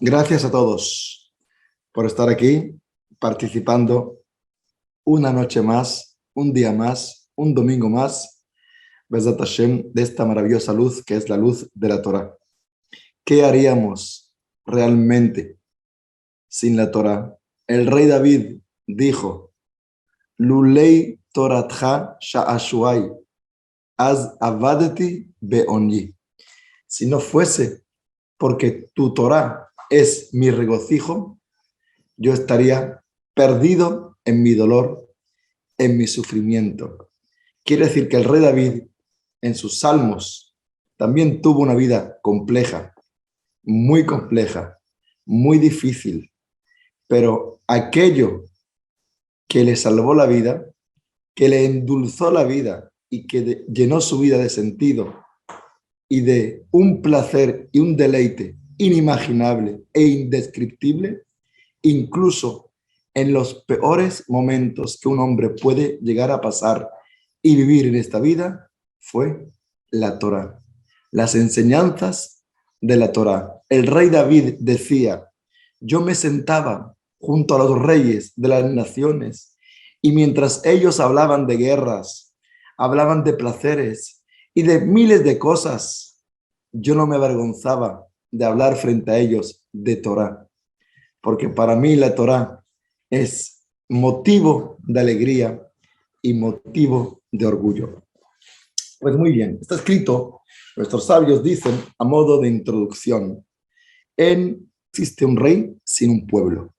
Gracias a todos por estar aquí participando una noche más, un día más, un domingo más, Bezat Hashem, de esta maravillosa luz que es la luz de la Torah. ¿Qué haríamos realmente sin la Torah? El rey David dijo, Lulei Toratcha Sha'ashuai, Az Avadeti Be'onyi. Si no fuese porque tu Torah es mi regocijo, yo estaría perdido en mi dolor, en mi sufrimiento. Quiere decir que el rey David, en sus salmos, también tuvo una vida compleja, muy difícil, pero aquello que le salvó la vida, que le endulzó la vida y que llenó su vida de sentido y de un placer y un deleite inimaginable e indescriptible, incluso en los peores momentos que un hombre puede llegar a pasar y vivir en esta vida, fue la Torá, las enseñanzas de la Torá. El rey David decía, yo me sentaba junto a los reyes de las naciones y mientras ellos hablaban de guerras, hablaban de placeres y de miles de cosas, yo no me avergonzaba de hablar frente a ellos de Torá, porque para mí la Torá es motivo de alegría y motivo de orgullo. Pues muy bien, está escrito, nuestros sabios dicen, a modo de introducción, existe un rey sin un pueblo.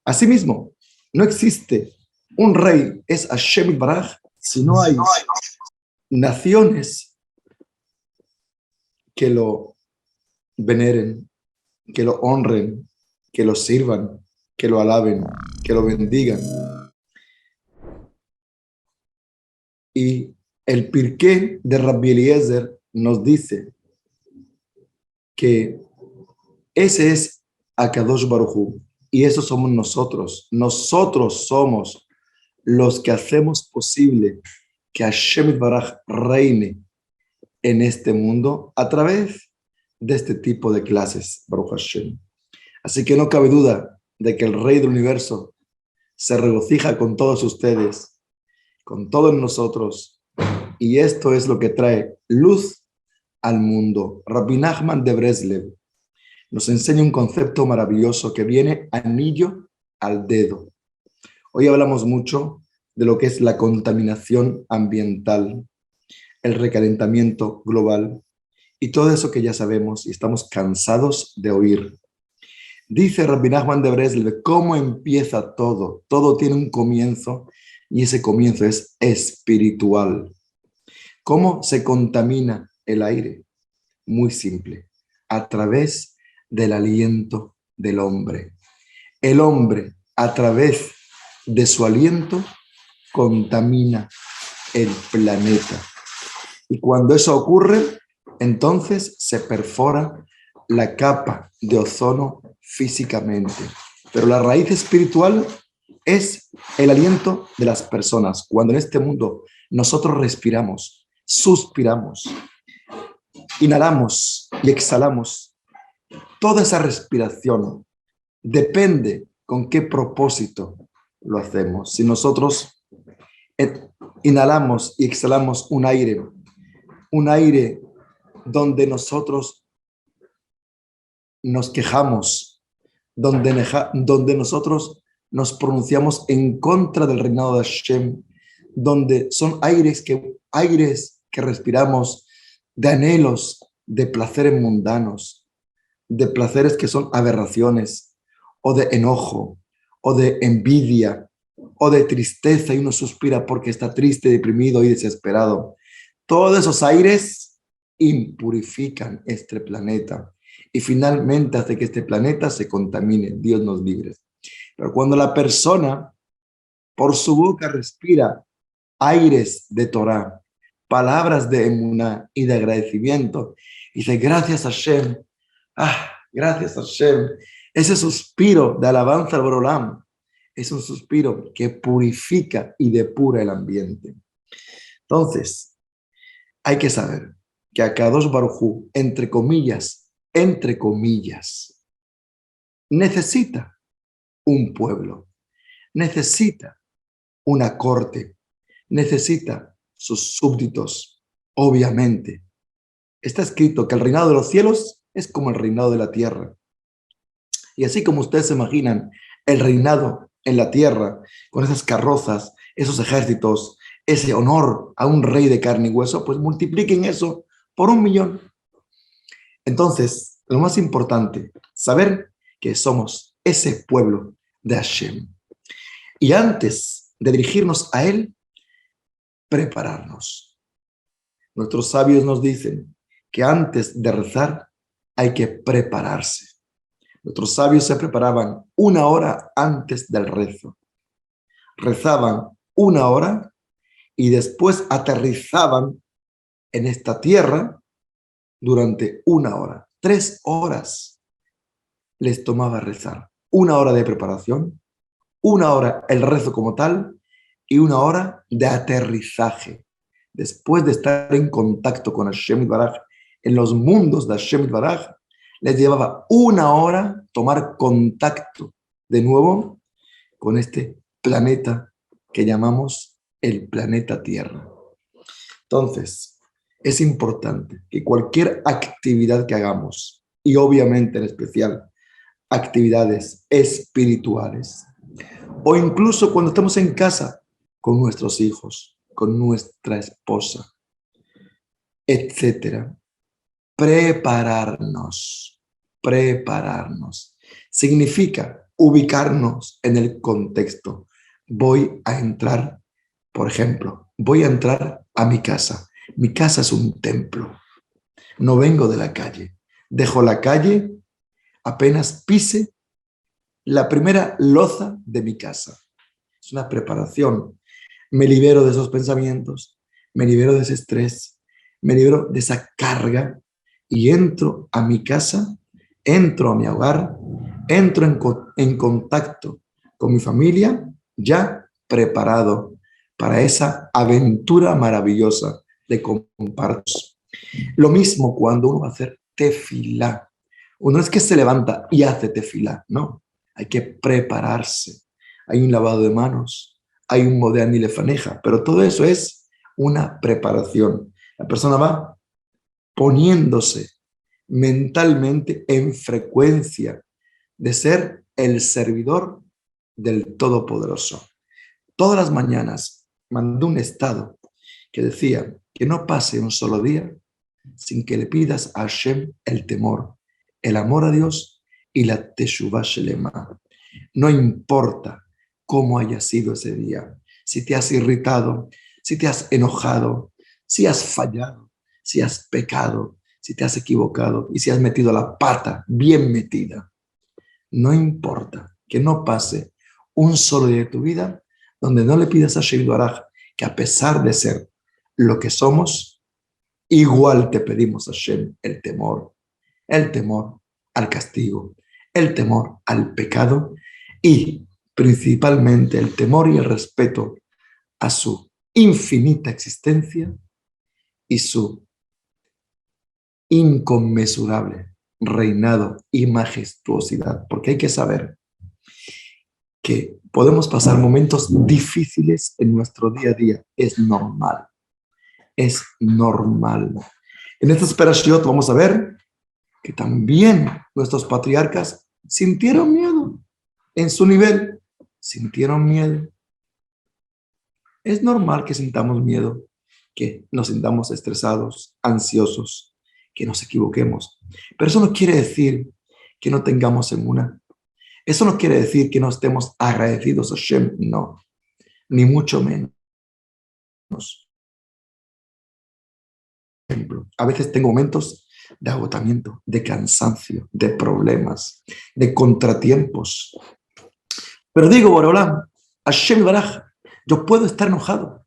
Asimismo, no existe un rey, es Hashem Baraj, si no hay naciones que lo veneren, que lo honren, que lo sirvan, que lo alaben, que lo bendigan. Y el Pirqué de Rabbi Eliezer nos dice que ese es Akadosh Baruj Hu, y eso somos nosotros. Nosotros somos los que hacemos posible que Hashem Baraj reine en este mundo a través de este tipo de clases, Baruch Hashem. Así que no cabe duda de que el Rey del Universo se regocija con todos ustedes, con todos nosotros, y esto es lo que trae luz al mundo. Rabbi Nachman de Breslev nos enseña un concepto maravilloso que viene anillo al dedo. Hoy hablamos mucho de lo que es la contaminación ambiental, el recalentamiento global y todo eso que ya sabemos y estamos cansados de oír. Dice Rabbi Nachman de Breslev, ¿cómo empieza todo? Todo tiene un comienzo y ese comienzo es espiritual. ¿Cómo se contamina el aire? Muy simple, a través del aliento del hombre. El hombre, a través de su aliento, contamina el planeta. Y cuando eso ocurre, entonces se perfora la capa de ozono físicamente. Pero la raíz espiritual es el aliento de las personas. Cuando en este mundo nosotros respiramos, suspiramos, inhalamos y exhalamos, toda esa respiración depende con qué propósito lo hacemos. Si nosotros inhalamos y exhalamos un aire donde nosotros nos quejamos, donde nosotros nos pronunciamos en contra del reinado de Hashem, donde son aires que respiramos de anhelos, de placeres mundanos, de placeres que son aberraciones, o de enojo, o de envidia, o de tristeza, y uno suspira porque está triste, deprimido y desesperado. Todos esos aires impurifican este planeta y finalmente hace que este planeta se contamine. Dios nos libre. Pero cuando la persona por su boca respira aires de Torah, palabras de emuná y de agradecimiento, y dice gracias a Hashem, gracias a Hashem, ese suspiro de alabanza al Borolam es un suspiro que purifica y depura el ambiente. Entonces, hay que saber que Akadosh Baruj Hu, entre comillas, necesita un pueblo, necesita una corte, necesita sus súbditos. Obviamente, está escrito que el reinado de los cielos es como el reinado de la tierra. Y así como ustedes se imaginan el reinado en la tierra, con esas carrozas, esos ejércitos, ese honor a un rey de carne y hueso, pues multipliquen eso por 1.000.000. Entonces, lo más importante, saber que somos ese pueblo de Hashem. Y antes de dirigirnos a Él, prepararnos. Nuestros sabios nos dicen que antes de rezar hay que prepararse. Nuestros sabios se preparaban 1 hora antes del rezo. Rezaban 1 hora y después aterrizaban en esta tierra durante 1 hora. 3 horas les tomaba rezar. 1 hora de preparación, 1 hora el rezo como tal y 1 hora de aterrizaje. Después de estar en contacto con Hashem Yitbaraj, en los mundos de Hashem Yitbaraj, les llevaba 1 hora tomar contacto de nuevo con este planeta que llamamos el planeta Tierra. Entonces, es importante que cualquier actividad que hagamos, y obviamente en especial actividades espirituales, o incluso cuando estamos en casa con nuestros hijos, con nuestra esposa, etcétera, prepararnos. Significa ubicarnos en el contexto. Voy a entrar, por ejemplo, voy a entrar a mi casa. Mi casa es un templo. No vengo de la calle. Dejo la calle, apenas pise la primera loza de mi casa. Es una preparación. Me libero de esos pensamientos, me libero de ese estrés, me libero de esa carga y entro a mi casa, entro a mi hogar, entro en contacto con mi familia, ya preparado para esa aventura maravillosa de compartir. Lo mismo cuando uno va a hacer tefilá. Uno es que se levanta y hace tefilá, no. Hay que prepararse. Hay un lavado de manos, hay un modéan y lefaneja, pero todo eso es una preparación. La persona va poniéndose mentalmente en frecuencia de ser el servidor del Todopoderoso. Todas las mañanas mandó un estado que decía que no pase un solo día sin que le pidas a Hashem el temor, el amor a Dios y la teshuvah shelema. No importa cómo haya sido ese día, si te has irritado, si te has enojado, si has fallado, si has pecado, si te has equivocado y si has metido la pata bien metida. No importa que no pase un solo día de tu vida donde no le pidas a Hashem Baraj que a pesar de ser lo que somos, igual te pedimos a Hashem el temor al castigo, el temor al pecado y principalmente el temor y el respeto a su infinita existencia y su inconmensurable reinado y majestuosidad. Porque hay que saber que podemos pasar momentos difíciles en nuestro día a día. Es normal. Es normal. En esta Perashiot vamos a ver que también nuestros patriarcas sintieron miedo en su nivel. Sintieron miedo. Es normal que sintamos miedo, que nos sintamos estresados, ansiosos, que nos equivoquemos. Pero eso no quiere decir que no tengamos emuna. Eso no quiere decir que no estemos agradecidos a Hashem, no, ni mucho menos. Por ejemplo, a veces tengo momentos de agotamiento, de cansancio, de problemas, de contratiempos. Pero digo, Borolam, Hashem Baraj, yo puedo estar enojado,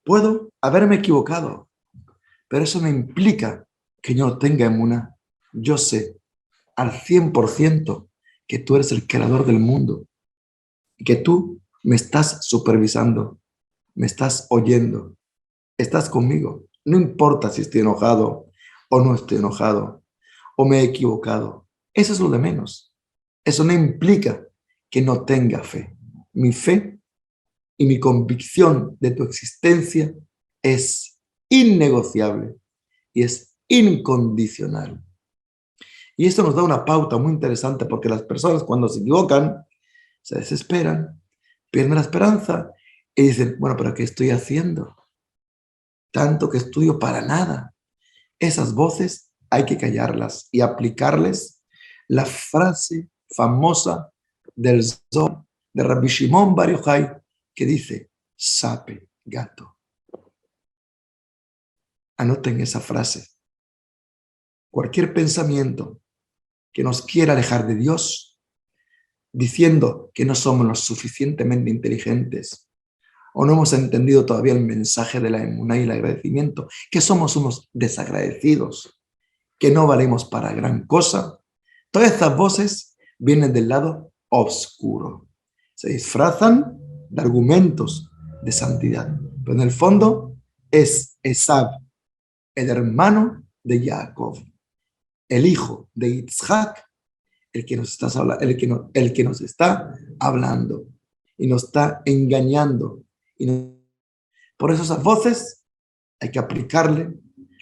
puedo haberme equivocado, pero eso no implica que yo no tenga emuna. Yo sé al 100% que tú eres el creador del mundo y que tú me estás supervisando, me estás oyendo, estás conmigo. No importa si estoy enojado o no estoy enojado o me he equivocado. Eso es lo de menos. Eso no implica que no tenga fe. Mi fe y mi convicción de tu existencia es innegociable y es incondicional. Y esto nos da una pauta muy interesante porque las personas cuando se equivocan, se desesperan, pierden la esperanza y dicen, bueno, pero ¿qué estoy haciendo? Tanto que estudio para nada. Esas voces hay que callarlas y aplicarles la frase famosa del Zohar de Rabbi Shimon Bar Yochai que dice, sape, gato. Anoten esa frase. Cualquier pensamiento que nos quiera alejar de Dios, diciendo que no somos lo suficientemente inteligentes o no hemos entendido todavía el mensaje de la emuná y el agradecimiento, que somos unos desagradecidos, que no valemos para gran cosa. Todas estas voces vienen del lado oscuro. Se disfrazan de argumentos de santidad, pero en el fondo es Esab, el hermano de Jacob, el hijo de Yitzhak, el que nos está hablando y nos está engañando. Por eso esas voces hay que aplicarle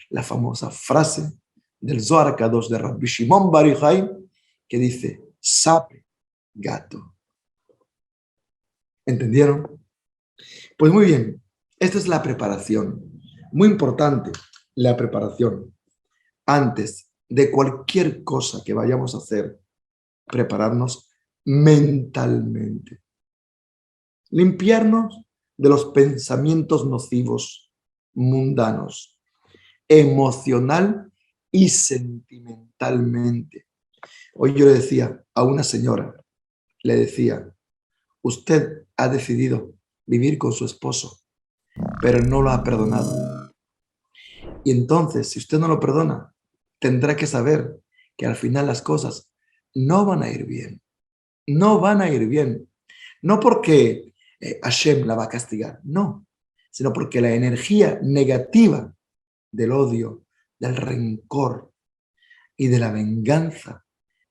la famosa frase del Zohar Kadosh de Rabbi Shimon Bar Yochai que dice, sape, gato. ¿Entendieron? Pues muy bien, esta es la preparación. Muy importante, la preparación. Antes de cualquier cosa que vayamos a hacer, prepararnos mentalmente. Limpiarnos de los pensamientos nocivos, mundanos, emocional y sentimentalmente. Hoy yo le decía a una señora, le decía, usted ha decidido vivir con su esposo, pero no lo ha perdonado. Y entonces, si usted no lo perdona, tendrá que saber que al final las cosas no van a ir bien. No van a ir bien. No porque Hashem la va a castigar, no, sino porque la energía negativa del odio, del rencor y de la venganza,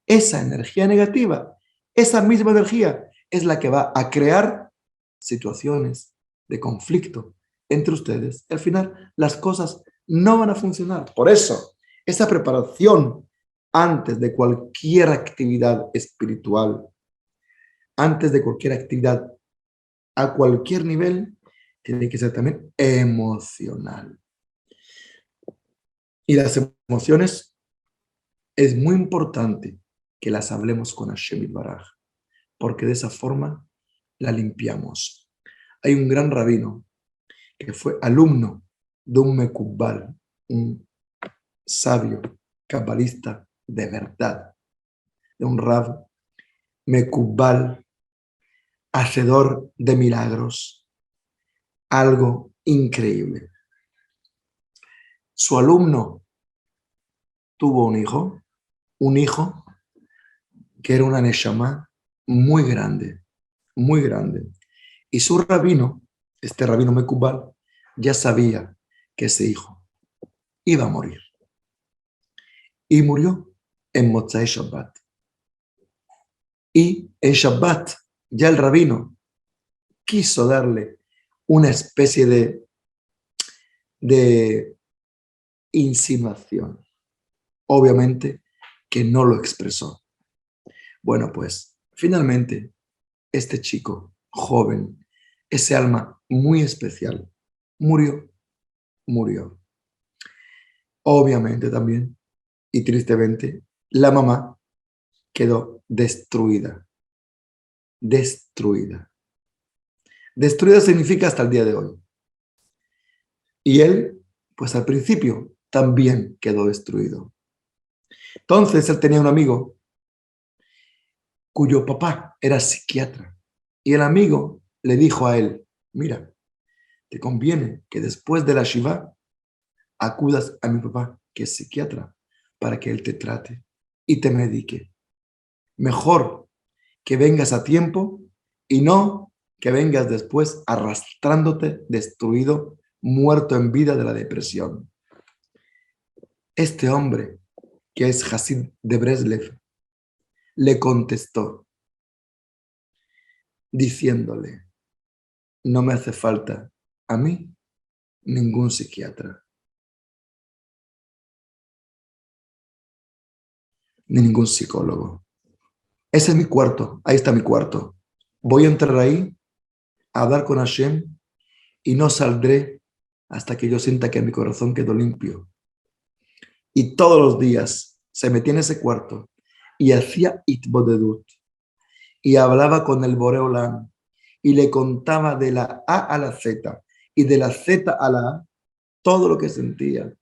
esa energía negativa, esa misma energía es la que va a crear situaciones de conflicto entre ustedes. Al final, las cosas no van a funcionar. Por eso, esa preparación antes de cualquier actividad espiritual, antes de cualquier actividad a cualquier nivel, tiene que ser también emocional. Y las emociones es muy importante que las hablemos con Hashem Yitbaraj, porque de esa forma la limpiamos. Hay un gran rabino que fue alumno de un Mekubal, un sabio cabalista de verdad, de un rab Mekubal, hacedor de milagros, algo increíble. Su alumno tuvo un hijo que era una neshama muy grande, muy grande. Y su rabino, este rabino Mekubal, ya sabía que ese hijo iba a morir. Y murió en Motzai Shabbat. Y en Shabbat ya el rabino quiso darle una especie de insinuación. Obviamente que no lo expresó. Bueno, pues finalmente este chico joven, ese alma muy especial, murió. Obviamente también, y tristemente, la mamá quedó destruida. Destruida. Destruida significa hasta el día de hoy. Y él, pues al principio, también quedó destruido. Entonces él tenía un amigo cuyo papá era psiquiatra. Y el amigo le dijo a él, mira, te conviene que después de la Shiva acudas a mi papá, que es psiquiatra, para que él te trate y te medique. Mejor que vengas a tiempo y no que vengas después arrastrándote, destruido, muerto en vida de la depresión. Este hombre, que es Hasid de Breslev, le contestó, diciéndole, no me hace falta a mí ningún psiquiatra, ni ningún psicólogo. Ese es mi cuarto, ahí está mi cuarto. Voy a entrar ahí a hablar con Hashem y no saldré hasta que yo sienta que mi corazón quedó limpio. Y todos los días se metía en ese cuarto y hacía itbodedut y hablaba con el Boreolán y le contaba de la A a la Z y de la Z a la A todo lo que sentía,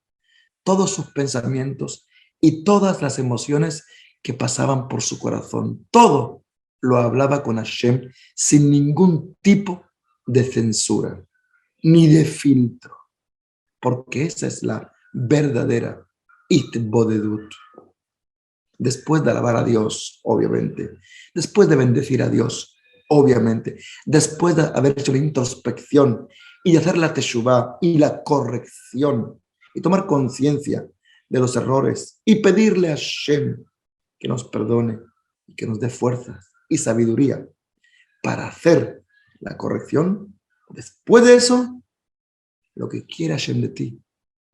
todos sus pensamientos y todas las emociones que pasaban por su corazón. Todo lo hablaba con Hashem sin ningún tipo de censura ni de filtro, porque esa es la verdadera itbodedut. Después de alabar a Dios, obviamente, después de bendecir a Dios, obviamente, después de haber hecho la introspección y hacer la teshuvá y la corrección y tomar conciencia de los errores y pedirle a Hashem que nos perdone y que nos dé fuerza y sabiduría para hacer la corrección. Después de eso, lo que quiere Hashem de ti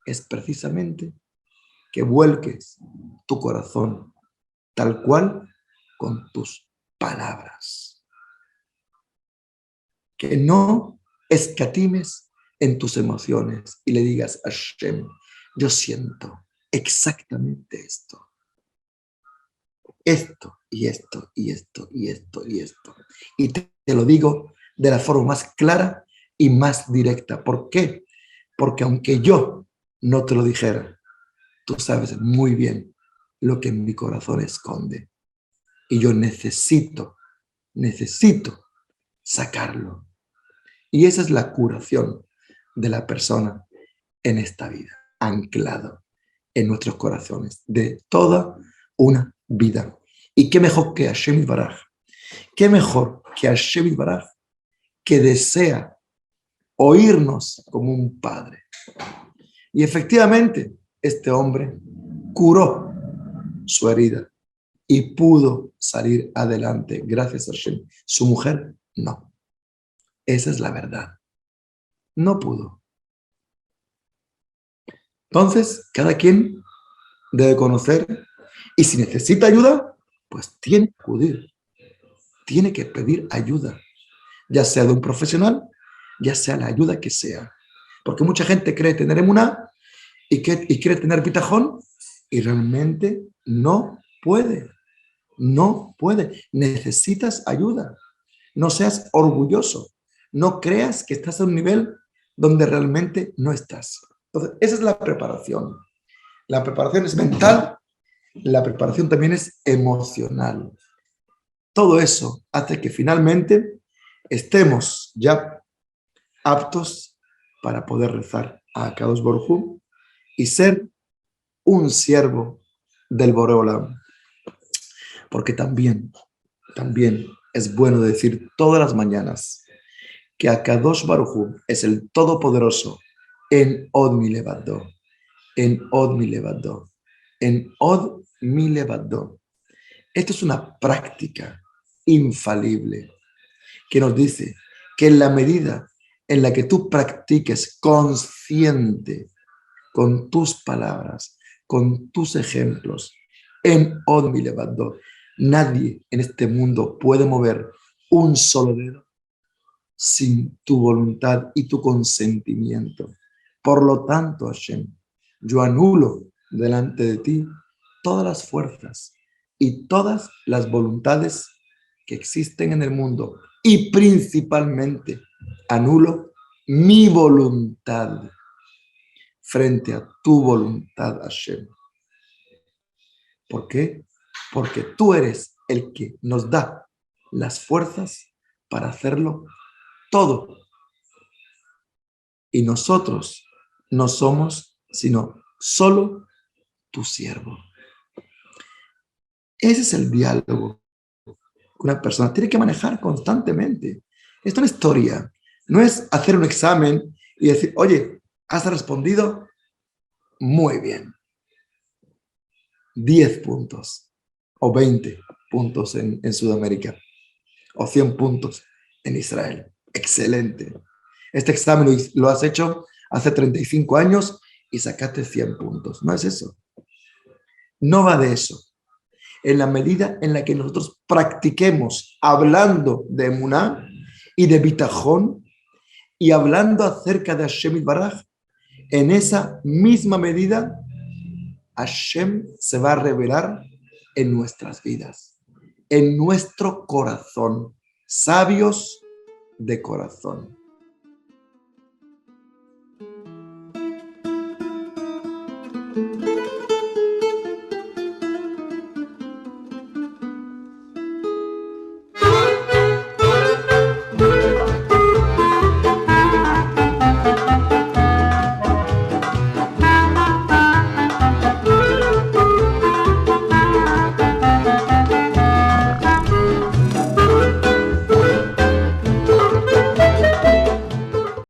es precisamente que vuelques tu corazón tal cual con tus palabras. Que no escatimes en tus emociones y le digas a Hashem, yo siento exactamente esto. Esto y esto y esto y esto y esto. Y te lo digo de la forma más clara y más directa. ¿Por qué? Porque aunque yo no te lo dijera, tú sabes muy bien lo que en mi corazón esconde. Y yo necesito sacarlo. Y esa es la curación de la persona en esta vida, anclado en nuestros corazones, de toda una vida. Y qué mejor que Hashem Baraj, qué mejor que Hashem Baraj, que desea oírnos como un padre. Y efectivamente, este hombre curó su herida y pudo salir adelante gracias a Hashem. Su mujer, no. Esa es la verdad. No pudo. Entonces, cada quien debe conocer y si necesita ayuda, pues tiene que acudir. Tiene que pedir ayuda, ya sea de un profesional, ya sea la ayuda que sea. Porque mucha gente cree tener emuná y quiere tener bitajón y realmente no puede. No puede. Necesitas ayuda. No seas orgulloso. No creas que estás a un nivel donde realmente no estás. Entonces, esa es la preparación. La preparación es mental, la preparación también es emocional. Todo eso hace que finalmente estemos ya aptos para poder rezar a Kadosh Baruj Hu y ser un siervo del Boreolam. Porque también es bueno decir todas las mañanas que Akadosh Baruj Hu es el Todopoderoso en Od Milevado, en Od Milevado, en Od Milevado. Esto es una práctica infalible que nos dice que en la medida en la que tú practiques consciente con tus palabras, con tus ejemplos, en Od Milevado, nadie en este mundo puede mover un solo dedo sin tu voluntad y tu consentimiento. Por lo tanto, Hashem, yo anulo delante de ti todas las fuerzas y todas las voluntades que existen en el mundo y principalmente anulo mi voluntad frente a tu voluntad, Hashem. ¿Por qué? Porque tú eres el que nos da las fuerzas para hacerlo todo. Y nosotros no somos sino solo tu siervo. Ese es el diálogo que una persona tiene que manejar constantemente. Esto es una historia. No es hacer un examen y decir, oye, ¿has respondido? Muy bien. 10 puntos o 20 puntos en Sudamérica o 100 puntos en Israel. Excelente. Este examen lo has hecho hace 35 años y sacaste 100 puntos. No es eso. No va de eso. En la medida en la que nosotros practiquemos hablando de emuná y de bitajón y hablando acerca de Hashem Baraj, en esa misma medida Hashem se va a revelar en nuestras vidas, en nuestro corazón, sabios de corazón.